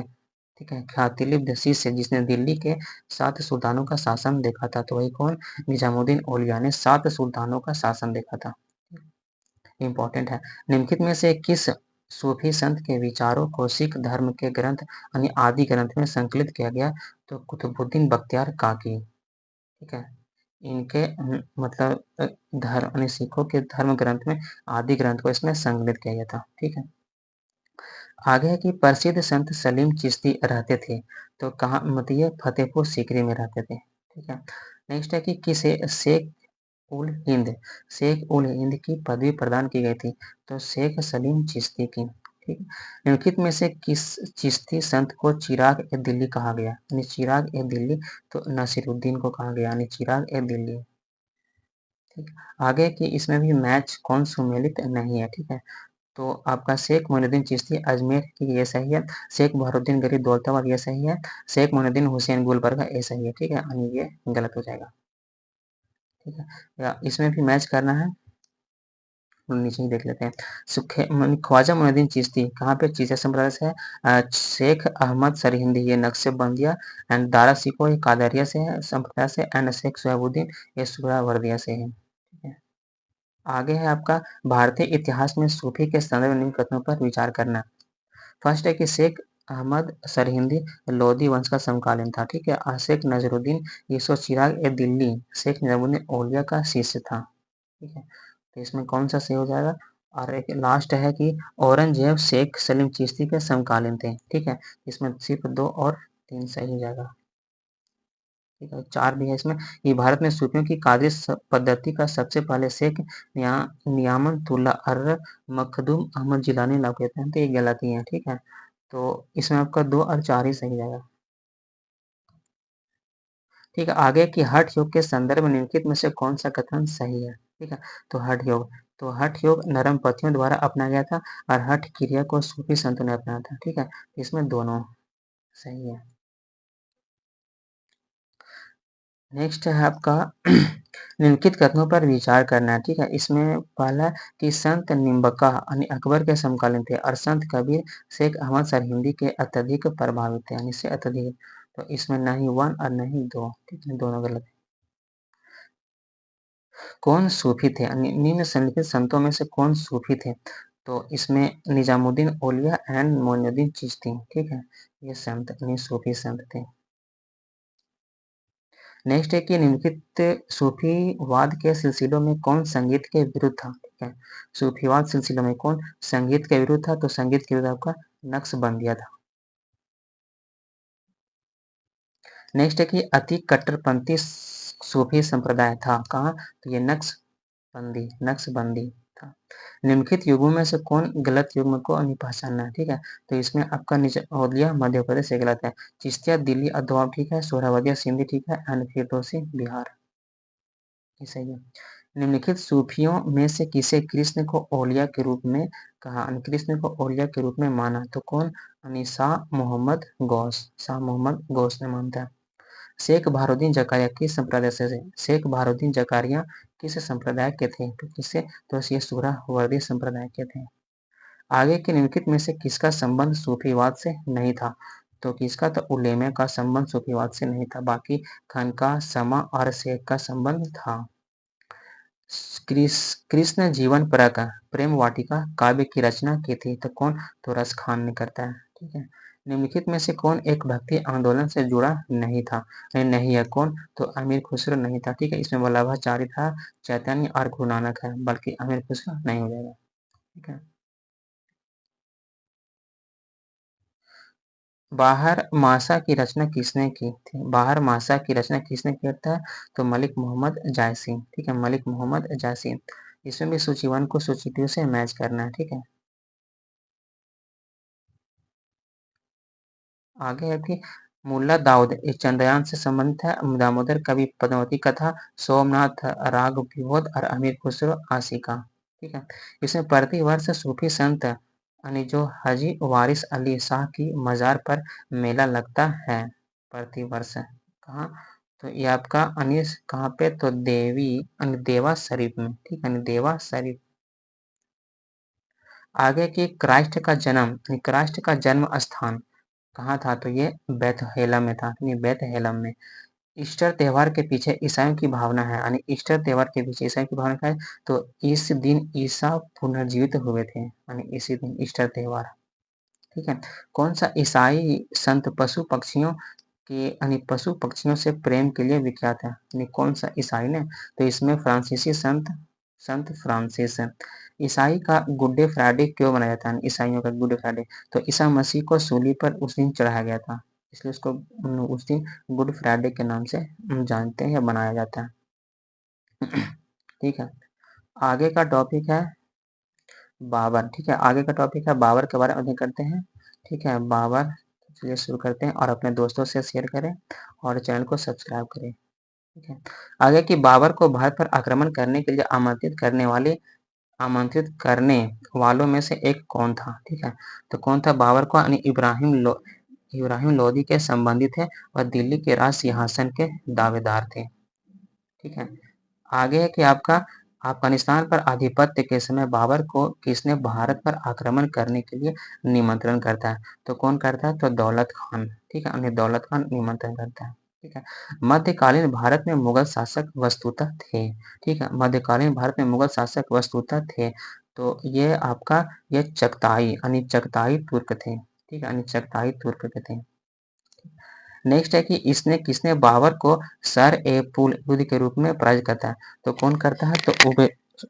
ठीक है, ख्यातिलिब्ध शिष्य जिसने दिल्ली के 7 सुल्तानों का शासन देखा था, तो वही कौन? निजामुद्दीन औलिया ने 7 सुल्तानों का शासन देखा था। इंपॉर्टेंट है। निम्नलिखित में से किस सूफी संत के विचारों को सिख धर्म के ग्रंथ यानी आदि ग्रंथ में संकलित किया गया? तो कुतुबुद्दीन बख्तियार काकी। ठीक है, इनके मतलब धर्म यानी सिखों के धर्म ग्रंथ में आदि ग्रंथ को इसमें संकलित किया गया था। ठीक है, आगे है कि प्रसिद्ध संत सलीम चिश्ती रहते थे, तो कहाँ? मतलब ये फतेहपुर सीकरी में रहते थे। ठीक है, नेक्स्ट है कि किसे शेख उल हिंद शेख उल हिंद की पदवी प्रदान की गई थी? तो शेख सलीम चिश्ती की। ठीक है, निम्नलिखित में से किस चिश्ती संत को चिराग ए दिल्ली कहा गया? यानी चिराग ए दिल्ली, तो नसीरुद्दीन को कहा गया, यानी चिराग ए दिल्ली। ठीक, आगे की इसमें भी मैच कौन सुमेलित नहीं है। ठीक है, तो आपका शेख मोइनुद्दीन चिश्ती अजमेर की ये सही है, शेख बहरुद्दीन गरीब दौलताबाद ये सही है, शेख मोइनुद्दीन हुसैन गुलबर्गा ये सही है। ठीक है, यानी ये गलत हो जाएगा। ठीक है, या इसमें भी मैच करना है, नीचे ही देख लेते हैं। ख्वाजा मोइनुद्दीन चिश्ती कहाँ पे चिश्तिया संप्रदाय से है? शेख अहमद सरहिंदी ये नक्शबंदिया एंड दारा सिको ये कादरिया से है संप्रदाय से, एंड शेख सोहाबुद्दीन ये सुहरावर्दिया से है। ठीक है, आगे है आपका भारतीय इतिहास में सूफी के संदर्भ में निम्न कथनों पर विचार करना। फर्स्ट है कि शेख अहमद सरहिंदी लोधी वंश का समकालीन था। ठीक है, और शेख नजरुद्दीन यूसुफ चिराग ए दिल्ली शेख निजामुद्दीन औलिया का शिष्य था। ठीक है, तो इसमें कौन सा सही हो जाएगा? और एक लास्ट है कि औरंगजेब शेख सलीम चिश्ती के समकालीन थे। ठीक है, इसमें सिर्फ 2 और 3 सही हो जाएगा। ठीक है, 4 भी है इसमें। ये भारत में सूफियों की कादरी पद्धति का सबसे पहले शेख नियामतुल्लाह अर्र मखदूम अहमद जिलानी लागू कहते हैं, तो ये गलत ही है। ठीक है, तो इसमें आपका 2 और 4 ही सही जाएगा। ठीक है, आगे की हठ योग के संदर्भ में निम्नलिखित में से कौन सा कथन सही है? ठीक है, तो हठ योग नरम पथियों द्वारा अपनाया गया था और हठ क्रिया को सूफी संतों ने अपनाया था। ठीक है, इसमें दोनों सही है। नेक्स्ट है आपका निम्नलिखित कथनों पर विचार करना है। ठीक है, इसमें पहला कि संत निम्बका यानी अकबर के समकालीन थे और संत कबीर शेख अहमद सरहिंदी के अत्यधिक प्रभावित थे, यानी से अत्यधिक। तो इसमें नहीं 1 और नहीं 2। ठीक है, दोनों गलत है। कौन सूफी थे? निम्नलिखित संतों में से कौन सूफी थे? तो इसमें निजामुद्दीन औलिया एंड मोइनुद्दीन चिश्ती। ठीक है, ये संत सूफी संत थे। नेक्स्ट है कि निम्नलिखित सूफीवाद के सिलसिलों में कौन संगीत के विरुद्ध था? ठीक है, सूफीवाद सिलसिलों में कौन संगीत के विरुद्ध था? तो संगीत के विरुद्ध आपका नक्शबंदिया था। नेक्स्ट है कि अति कट्टरपंथी सूफी संप्रदाय था कहाँ? तो ये नक्शबंदी था। निम्नलिखित युगों में से कौन गलत युग्म को नहीं पहचानना है? ठीक है, तो इसमें आपका निजामुद्दीया मध्य प्रदेश से गलत है, चिश्तिया दिल्ली अद्वाब ठीक है, सोहरावर्दिया सिंधी ठीक है, एंड फिरदौसी बिहार ये सही है। निम्नलिखित सूफियों में से किसे कृष्ण को औलिया के रूप में कहा? कृष्ण को औलिया के रूप में माना तो कौन? शाह मोहम्मद गौस। शाह मोहम्मद गौस ने मानता है। शेख बहारुद्दीन जकारिया किस संप्रदाय से थे? शेख बहारुद्दीन जकारिया किस संप्रदाय के थे? तो किससे? तो ये सुहरावर्दी संप्रदाय के थे। आगे के निम्नलिखित में से किसका संबंध सूफीवाद से नहीं था? तो किसका? तो उलेमा का संबंध सूफीवाद से नहीं था, बाकी खानका, समा और शेख का संबंध था। कृष्ण जीवन परक प्रेम वाटिका काव्य की रचना की थी तो कौन? तो रस खान ने करता है। ठीक है। निम्नलिखित में से कौन एक भक्ति आंदोलन से जुड़ा नहीं था? नहीं है। कौन? तो अमीर खुसरो नहीं था। ठीक है। इसमें वल्लभाचार्य था, चैतन्य और गुरु नानक है, बल्कि अमीर खुसरो नहीं हो जाएगा। ठीक है। बाहर मासा की रचना किसने की थी? बाहर मासा की रचना किसने किया था? तो मलिक मोहम्मद जायसी। ठीक है। मलिक मोहम्मद जायसी। इसमें भी सूची 1 को सूची 2 से मैच करना है। ठीक है। आगे है कि मुल्ला दाऊद इस चंद्रयान से संबंधित है। दामोदर कवि पद्मावती कथा, सोमनाथ राग विभोद और अमीर खुसरो आशिका। ठीक है। इसमें प्रतिवर्ष सूफी संत यानी जो हाजी वारिस अली शाह की मजार पर मेला लगता है प्रतिवर्ष। कहाँ? तो ये आपका अनीस कहाँ पे? तो देवा शरीफ में। ठीक है। देवा शरीफ। आगे की क्राइस्ट का जन्म स्थान कहाँ था? तो ये बेथलेहम में था। बेथलेहम में। ईस्टर त्योहार के पीछे ईसाइयों की भावना है, यानी ईस्टर त्योहार के पीछे ईसाइयों की भावना क्या है? तो इस दिन ईसा पुनर्जीवित हुए थे, यानी इसी दिन ईस्टर त्योहार। ठीक है। कौन सा ईसाई संत पशु पक्षियों के यानी पशु पक्षियों से प्रेम के लिए विख्यात है? यानी कौन सा ईसाई ने? तो इसमें फ्रांसीसी संत संत फ्रांसिस है। ईसाई का गुड फ्राइडे क्यों मनाया जाता है? ईसाइयों का गुड फ्राइडे तो ईसा मसीह को सूली पर उस दिन चढ़ाया गया था, इसलिए उसको उस दिन गुड फ्राइडे के नाम से जानते हैं या बनाया जाता है। ठीक है। आगे का टॉपिक है बाबर। ठीक है। आगे का टॉपिक है बाबर के बारे में अध्ययन करते हैं। ठीक है। बाबर। चलिए शुरू करते हैं और अपने दोस्तों से शेयर करें और चैनल को सब्सक्राइब करें। ठीक है। आगे की बाबर को भारत पर आक्रमण करने के लिए आमंत्रित करने वालों में से एक कौन था? ठीक है। तो कौन था? बाबर को यानी इब्राहिम लोदी के संबंधित है और दिल्ली के राज सिंहासन के दावेदार थे। ठीक है। आगे है कि आपका अफगानिस्तान पर आधिपत्य के समय बाबर को किसने भारत पर आक्रमण करने के लिए निमंत्रण करता है? तो कौन करता है? तो दौलत खान। ठीक है। यानी दौलत खान निमंत्रण करता है। ठीक है। मध्यकालीन भारत में मुगल शासक वस्तुतः थे। ठीक है। मध्यकालीन भारत में मुगल शासक वस्तुतः थे तो ये आपका ये चगताई यानी चगताई तुर्क थे। ठीक है। यानी चगताई तुर्क के थे। नेक्स्ट है कि इसने किसने बाबर को सर ए पुल युद्ध के रूप में पराजित करता है? तो कौन करता है? तो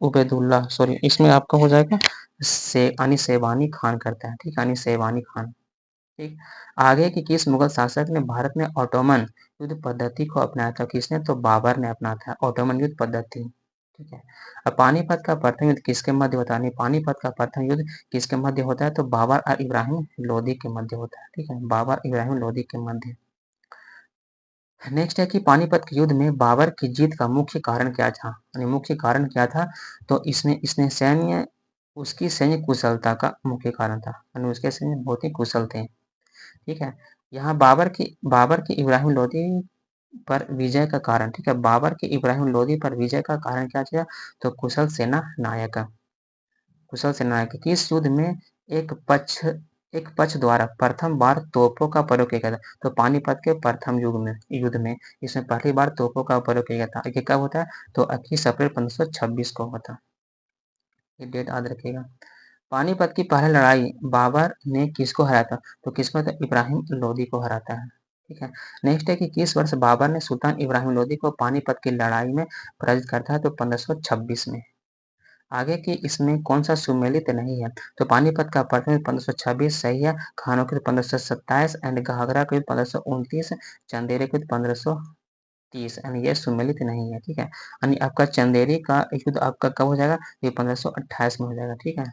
उबैदुल्ला सॉरी इसमें आपका हो जाएगा शेबानी खान करता है। ठीक है। शेबानी खान। ठीक। आगे कि किस मुगल शासक ने भारत में ऑटोमन युद्ध पद्धति को अपनाया था? किसने? तो बाबर ने अपनाया था ऑटोमन युद्ध पद्धति। ठीक है। अब पानीपत का प्रथम युद्ध किसके मध्य होता है? पानीपत का प्रथम युद्ध किसके मध्य होता है? तो बाबर और इब्राहिम लोदी के मध्य होता है। ठीक है। बाबर इब्राहिम लोदी के मध्य। नेक्स्ट है कि पानीपत के युद्ध में बाबर की जीत का मुख्य कारण क्या था? मुख्य कारण क्या था? तो इसने इसने सैन्य उसकी सैन्य कुशलता का मुख्य कारण था, उसके सैन्य बहुत ही कुशल थे। ठीक है। यहाँ बाबर की इब्राहिम लोदी पर विजय का कारण। ठीक है। बाबर की इब्राहिम लोदी पर विजय का कारण क्या था? तो कुशल सेना नायक किस युद्ध में एक पक्ष द्वारा प्रथम बार तोपों का प्रयोग किया गया था? तो पानीपत के प्रथम युद्ध में इसमें पहली बार तोपों का प्रयोग किया गया था। ये कब होता है? तो 21 अप्रैल 1526 को होता। ये डेट याद रखिएगा। पानीपत की पहली लड़ाई बाबर ने किसको हराया था? तो किसको? तो इब्राहिम लोदी को हराता है। ठीक है। नेक्स्ट है कि किस वर्ष बाबर ने सुल्तान इब्राहिम लोदी को पानीपत की लड़ाई में पराजित करता है? तो 1526 में। आगे की इसमें कौन सा सुमेलित नहीं है? तो पानीपत का प्रथम युद्ध 1526 सही है, खानों के 1527 एंड घाघरा के 1529, चंदेरी के 1530 यानी ये सुमेलित नहीं है। ठीक है। यानी आपका चंदेरी का युद्ध आपका कब हो जाएगा? ये 1528 में हो जाएगा। ठीक है।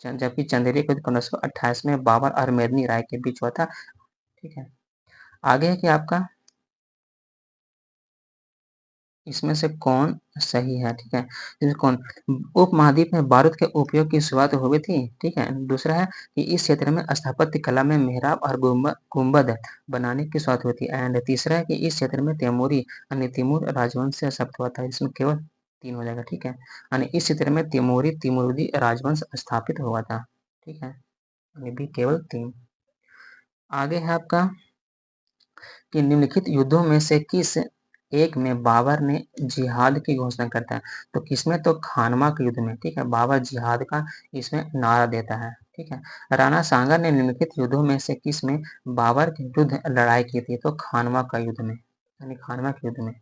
जबकि चंदेरी का युद्ध 1528 में बाबर और मेदिनी राय के बीच हुआ था। ठीक है। आगे है कि आपका इसमें से कौन सही है? ठीक है, इसमें कौन उपमहाद्वीप में बारूद के उपयोग की शुरुआत हुई थी। ठीक है, दूसरा है कि इस क्षेत्र में स्थापत्य कला में मेहराब और गुंबद बनाने की शुरुआत हुई थी। एंड तीसरा है कि इस क्षेत्र में तैमूरी यानी तिमूर राजवंश से शब्द हुआ था। इसमें केवल 3 हो जाएगा। ठीक है, यानी इस क्षेत्र में तिमूरी राजवंश स्थापित हुआ था। ठीक है, यानी भी केवल 3। आगे है आपका कि निम्नलिखित युद्धों में से किस एक में बाबर ने जिहाद की घोषणा करता है? तो किसमें? तो खानवा के युद्ध में। ठीक है, बाबर जिहाद का इसमें नारा देता है। ठीक है, राणा सांगा ने निम्नलिखित युद्धों में से किस में बाबर के विरुद्ध लड़ाई की थी? तो खानवा का युद्ध में, यानी खानवा के युद्ध में।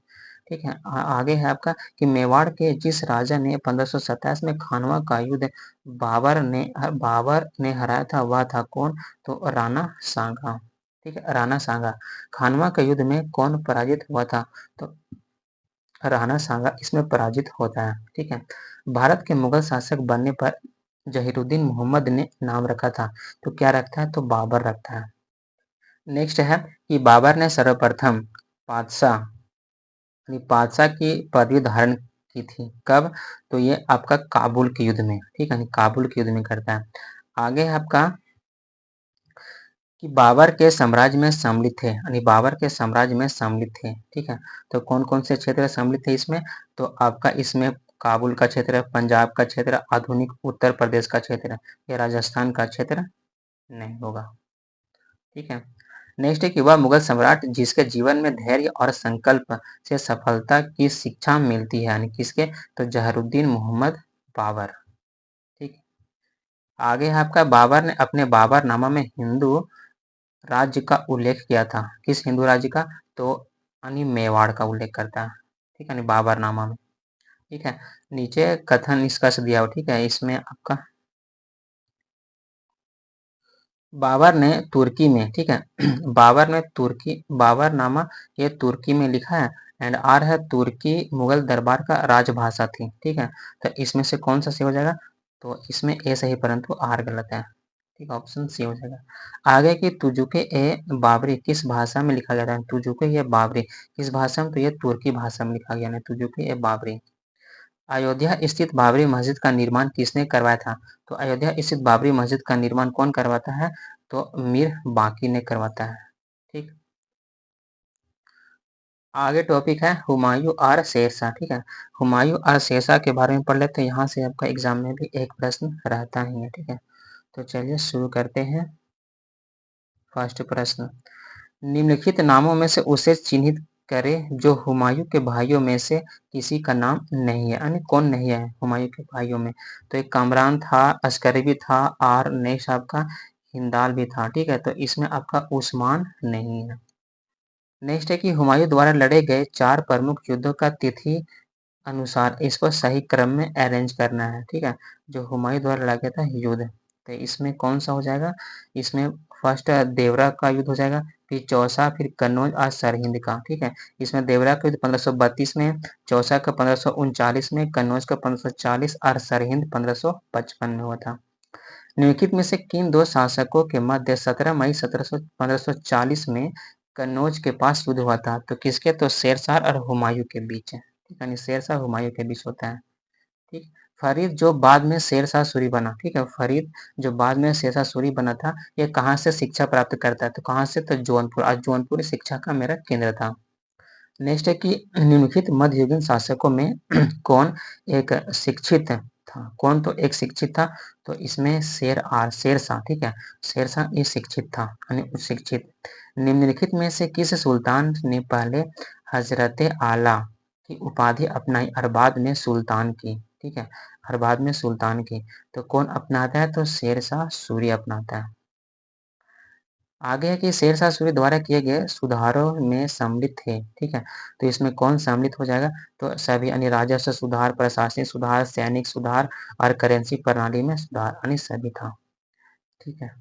ठीक है, आगे है आपका कि मेवाड़ के जिस राजा ने 1527 में खानवा का युद्ध बाबर ने हराया था वह था कौन? तो राणा सांगा। ठीक है, राणा सांगा। खानवा के युद्ध में कौन पराजित हुआ था? तो राणा सांगा इसमें पराजित होता है। ठीक है, भारत के मुगल शासक बनने पर जहीरुद्दीन मोहम्मद ने नाम रखा था, तो क्या रखता है? तो बाबर रखता है। नेक्स्ट है कि बाबर ने सर्वप्रथम पातशाह यानी बादशाह की पदवी धारण की थी। कब? तो ये आपका काबुल के युद्ध में। ठीक है, काबुल के युद्ध में करता है। आगे है आपका कि बाबर के साम्राज्य में सम्मिलित थे, यानी बाबर के साम्राज्य में सम्मिलित थे। ठीक है, तो कौन कौन से क्षेत्र सम्मिलित थे इसमें? तो आपका इसमें काबुल का क्षेत्र, पंजाब का क्षेत्र, आधुनिक उत्तर प्रदेश का क्षेत्र, या राजस्थान का क्षेत्र नहीं होगा। ठीक है, नेक्स्ट है कि वह मुगल सम्राट जिसके जीवन में धैर्य और संकल्प से सफलता की शिक्षा मिलती है, यानी किसके? तो जहरुद्दीन मोहम्मद बाबर। ठीक, आगे है आपका बाबर ने अपने बाबरनामा में हिंदू राज्य का उल्लेख किया था। किस हिंदू राज्य का? तो यानी मेवाड़ का उल्लेख करता है। ठीक है, यानी बाबरनामा में। ठीक है, नीचे कथन इसका दिया हो। ठीक है, इसमें आपका बाबर ने तुर्की में। ठीक है, बाबरनामा ये तुर्की में लिखा है। एंड आर है तुर्की मुगल दरबार का राजभाषा थी। ठीक है, तो इसमें से कौन सा सही हो जाएगा? तो इसमें ए सही, परंतु आर गलत है। ठीक, ऑप्शन सी हो जाएगा। आगे की तुजुके ए बाबरी किस भाषा में लिखा गया था? तुजुके ये बाबरी किस भाषा में? तो ये तुर्की भाषा में लिखा गया है। तुजुके ए बाबरी। अयोध्या स्थित बाबरी मस्जिद का निर्माण किसने करवाया था? तो अयोध्या स्थित बाबरी मस्जिद का निर्माण कौन करवाता है? तो मीर बाकी ने करवाता है। ठीक, आगे टॉपिक है हुमायूं और शेरशाह। ठीक है, हुमायूं और शेरशाह के बारे में पढ़ लेते हैं। यहाँ से आपका एग्जाम में भी एक प्रश्न रहता ही है। ठीक है, तो चलिए शुरू करते हैं। फर्स्ट प्रश्न, निम्नलिखित नामों में से उसे चिन्हित करें जो हुमायूं के भाइयों में से किसी का नाम नहीं है, यानी कौन नहीं है हुमायूं के भाइयों में? तो एक कामरान था, अस्करी भी था, और नेक्स्ट आपका हिंदाल भी था। ठीक है, तो इसमें आपका उस्मान नहीं है। नेक्स्ट है कि हुमायूं द्वारा लड़े गए 4 प्रमुख युद्धों का तिथि अनुसार इसको सही क्रम में अरेंज करना है। ठीक है, जो हुमायूं द्वारा लड़ा गया था युद्ध, तो इसमें कौन सा हो जाएगा? इसमें फर्स्ट देवरा का युद्ध हो जाएगा, फिर चौसा, फिर कन्नौज और सरहिंद का। ठीक है, इसमें देवरा का युद्ध 1532 में, चौसा का 1539 में, कन्नौज का 1540 और सरहिंद 1555 में हुआ था। निम्नलिखित में से किन दो शासकों के मध्य 17 मई 1540 में कन्नौज के पास युद्ध हुआ था? तो किसके? तो शेरशाह और हुमायूं के बीच है। ठीक है, शेरशाह हुमायूं के बीच होता है। ठीक, फरीद जो बाद में शेरशाह सूरी बना। ठीक है, फरीद जो बाद में शेरशाह सूरी बना था, ये कहाँ से शिक्षा प्राप्त करता है? तो कहाँ से? तो जौनपुर, आज जौनपुर शिक्षा का मेरा केंद्र था। नेक्स्ट है कि निम्नलिखित मध्ययुगीन शासकों में कौन एक शिक्षित था? कौन तो एक शिक्षित था? तो इसमें शेरशाह। ठीक है, शेरशाह ये शिक्षित था, यानी उच्च शिक्षित। निम्नलिखित में से किस सुल्तान ने पहले हजरत आला की उपाधि अपनाई और बाद में सुल्तान की? ठीक है, और बाद में सुल्तान की, तो कौन अपनाता है? तो शेरशाह सूरी अपनाता है। आगे है कि शेरशाह सूरी द्वारा किए गए सुधारों में सम्मिलित थे। ठीक है, तो इसमें कौन सम्मिलित हो जाएगा? तो सभी, यानी राजस्व सुधार, प्रशासनिक सुधार, सैनिक सुधार और करेंसी प्रणाली में सुधार, यानी सभी था। ठीक है,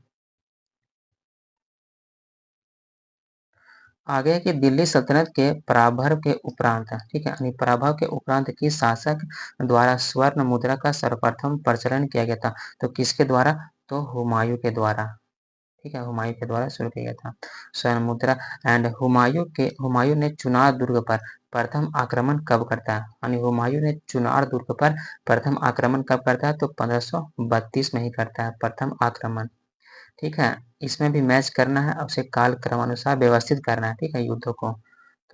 आगे है कि दिल्ली सल्तनत के पराभव के उपरांत। ठीक है, यानी पराभव के उपरांत किस शासक द्वारा स्वर्ण मुद्रा का सर्वप्रथम प्रचलन किया गया था? तो किसके द्वारा? तो हुमायूं के द्वारा। ठीक है, हुमायूं के द्वारा शुरू किया गया था। स्वर्ण मुद्रा एंड हुमायूं ने चुनार दुर्ग पर प्रथम आक्रमण कब करता है, यानी हुमायूं ने चुनार दुर्ग पर प्रथम आक्रमण कब करता है, तो 1532 में ही करता है प्रथम आक्रमण। ठीक है, इसमें भी मैच करना है, उसे काल क्रमानुसार व्यवस्थित करना है, ठीक है, युद्धों को।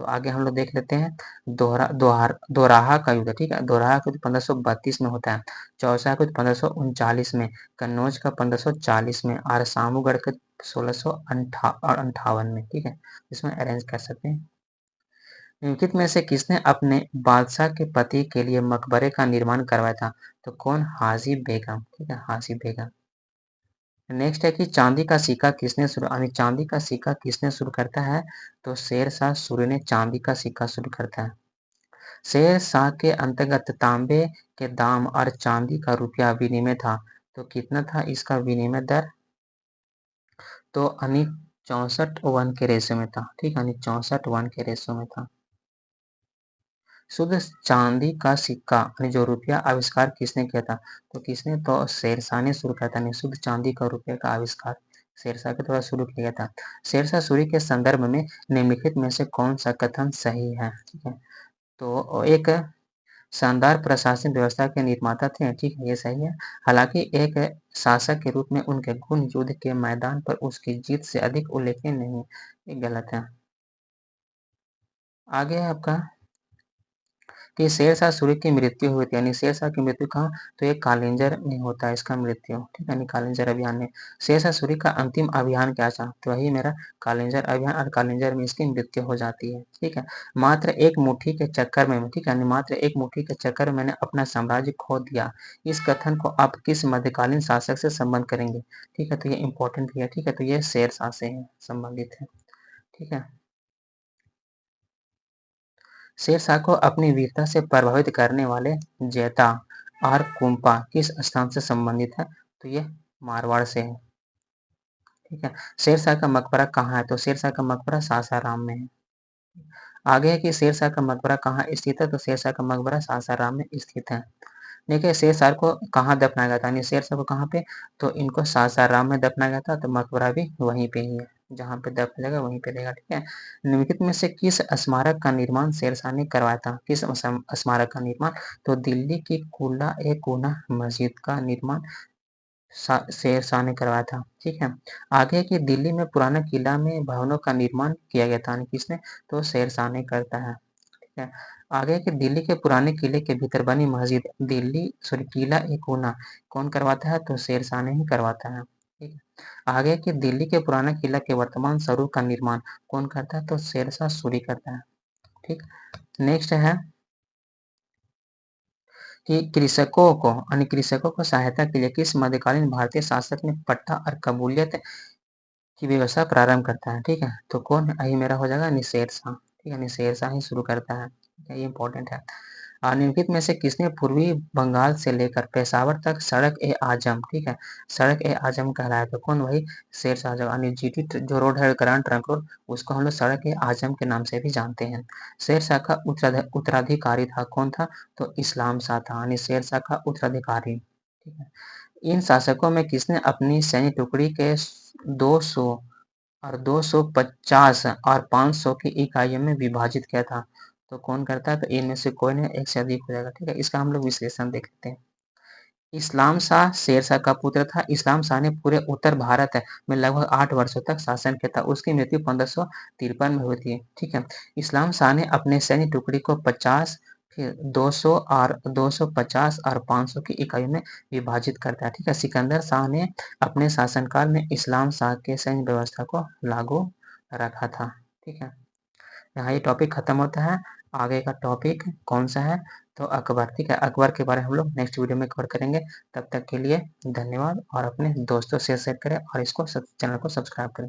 तो आगे हम लोग देख लेते हैं दोराहा का युद्ध। ठीक है, दोराहा का युद्ध 1532 में होता है, चौसा का युद्ध 1539 में, कन्नौज का 1540 में और सामूगढ़ का 1658 में। ठीक है, इसमें अरेंज कर सकते हैं। निम्नलिखित में से किसने अपने बादशाह के पति के लिए मकबरे का निर्माण करवाया था, तो कौन, हाजी बेगम। ठीक है, हाजी बेगम। नेक्स्ट है कि चांदी का सिक्का किसने शुरू, यानी चांदी का सिक्का किसने शुरू करता है, तो शेर शाह सूरी ने चांदी का सिक्का शुरू करता है। शेर शाह के अंतर्गत तांबे के दाम और चांदी का रुपया विनिमय था, तो कितना था इसका विनिमय दर, तो यानी 64:1 के रेशो में था। ठीक है, यानी 64:1 के रेशो में था। शुद्ध चांदी का सिक्का यानी जो रुपया आविष्कार किसने किया था, तो किसने, तो शेरशाह ने शुरू किया था। शुद्ध चांदी का रुपये का आविष्कार शेरशाह के द्वारा शुरू किया था। शेरशाह सूरी के संदर्भ में निम्नलिखित में से कौन सा कथन सही है। ठीक है, तो एक शानदार प्रशासनिक व्यवस्था के निर्माता थे। ठीक है, ये सही है। हालांकि एक शासक के रूप में उनके गुण युद्ध के मैदान पर उसकी जीत से अधिक उल्लेखनीय नहीं, ये गलत है। आगे है आपका कि शेरशाह सूरी की मृत्यु हुई थी, यानी शेरशाह की मृत्यु कहाँ, तो ये कालिंजर में होता है इसका मृत्यु। ठीक है, यानी कालिंजर अभियान में। शेरशाह सूरी का अंतिम अभियान क्या था, तो वही मेरा कालिंजर अभियान, और कालिंजर में इसकी मृत्यु हो जाती है। ठीक है, मात्र एक मुट्ठी के चक्कर में, ठीक है, मात्र एक मुट्ठी के चक्कर में मैंने अपना साम्राज्य खो दिया, इस कथन को आप किस मध्यकालीन शासक से संबंध करेंगे। ठीक है, तो ये इंपॉर्टेंट भी है। ठीक है, तो ये शेरशाह से संबंधित है। ठीक है, शेरशाह को अपनी वीरता से प्रभावित करने वाले जैता और कुंपा किस स्थान से संबंधित है, तो ये मारवाड़ से है। ठीक है, शेरशाह का मकबरा कहाँ है, तो शेरशाह का मकबरा सासाराम में है। आगे है कि शेरशाह का मकबरा कहाँ स्थित है, तो शेरशाह का मकबरा सासाराम में स्थित है। देखिए, शेरशाह को कहाँ दफनाया गया था, यानी शेरशाह को कहाँ पे, तो इनको सासाराम में दफनाया गया था, तो मकबरा भी वहीं पे ही है, जहाँ पे दफन जगह वहीं पे रहेगा। ठीक है, निम्नलिखित में से किस स्मारक का निर्माण शेरशाह ने करवाया था, किस स्मारक का निर्माण, तो दिल्ली की कुल्ला ए कोना मस्जिद का निर्माण शेरशाह ने करवाया था। ठीक है, आगे की दिल्ली में पुराना किला में भवनों का निर्माण किया गया था, किसने, तो शेरशाह ने करता है। ठीक है, आगे के दिल्ली के पुराने किले के भीतर बनी मस्जिद किला ए कोना कौन करवाता है, तो शेरशाह ने ही करवाता है। ठीक है, आगे के दिल्ली के पुराना किला के वर्तमान स्वरूप का निर्माण कौन करता है, तो शेरशाह सूरी करता है। ठीक, नेक्स्ट है कि कृषकों को सहायता के लिए किस मध्यकालीन भारतीय शासक ने पट्टा और कबूलियत की व्यवस्था प्रारंभ करता है। ठीक है, तो कौन, यही मेरा हो जाएगा शेर शाह। ठीक है, शेर शाह ही शुरू करता है। ठीक है, ये इंपॉर्टेंट है। निम्नलिखित में से किसने पूर्वी बंगाल से लेकर पेशावर तक सड़क ए आजम, ठीक है, सड़क ए आजम कहलाया, तो कौन, वही शेर शाह। यानी जीटी जो रोड है, ग्रांड ट्रंक रोड, उसको हम लोग सड़क ए आजम के नाम से भी जानते हैं। शेर शाह का उत्तराधिकारी था, कौन था, तो इस्लाम शाह था, यानी शेर शाह का उत्तराधिकारी। ठीक है, इन शासकों में किसने अपनी सैन्य टुकड़ी के 200 और 250 और 500 की इकाइयों में विभाजित किया था, तो कौन करता है, तो इनमें से कोई नहीं, एक से अधिक हो जाएगा। ठीक है, इसका हम लोग विश्लेषण देख लेते हैं। इस्लाम शाह शेरशाह का पुत्र था। इस्लाम शाह ने पूरे उत्तर भारत में लगभग 8 वर्षों तक शासन किया था। उसकी मृत्यु 1553 में हुई थी। ठीक है, इस्लाम शाह ने अपने सैन्य टुकड़ी को 50, फिर 200 और 250 और 500 की इकाइयों में विभाजित करता है। ठीक है, सिकंदर शाह ने अपने शासनकाल में इस्लाम शाह के सैन्य व्यवस्था को लागू रखा था। ठीक है, यहाँ ये टॉपिक खत्म होता है। आगे का टॉपिक कौन सा है, तो अकबर। ठीक है, अकबर के बारे में हम लोग नेक्स्ट वीडियो में कवर करेंगे। तब तक के लिए धन्यवाद, और अपने दोस्तों से शेयर करें और इसको चैनल को सब्सक्राइब करें।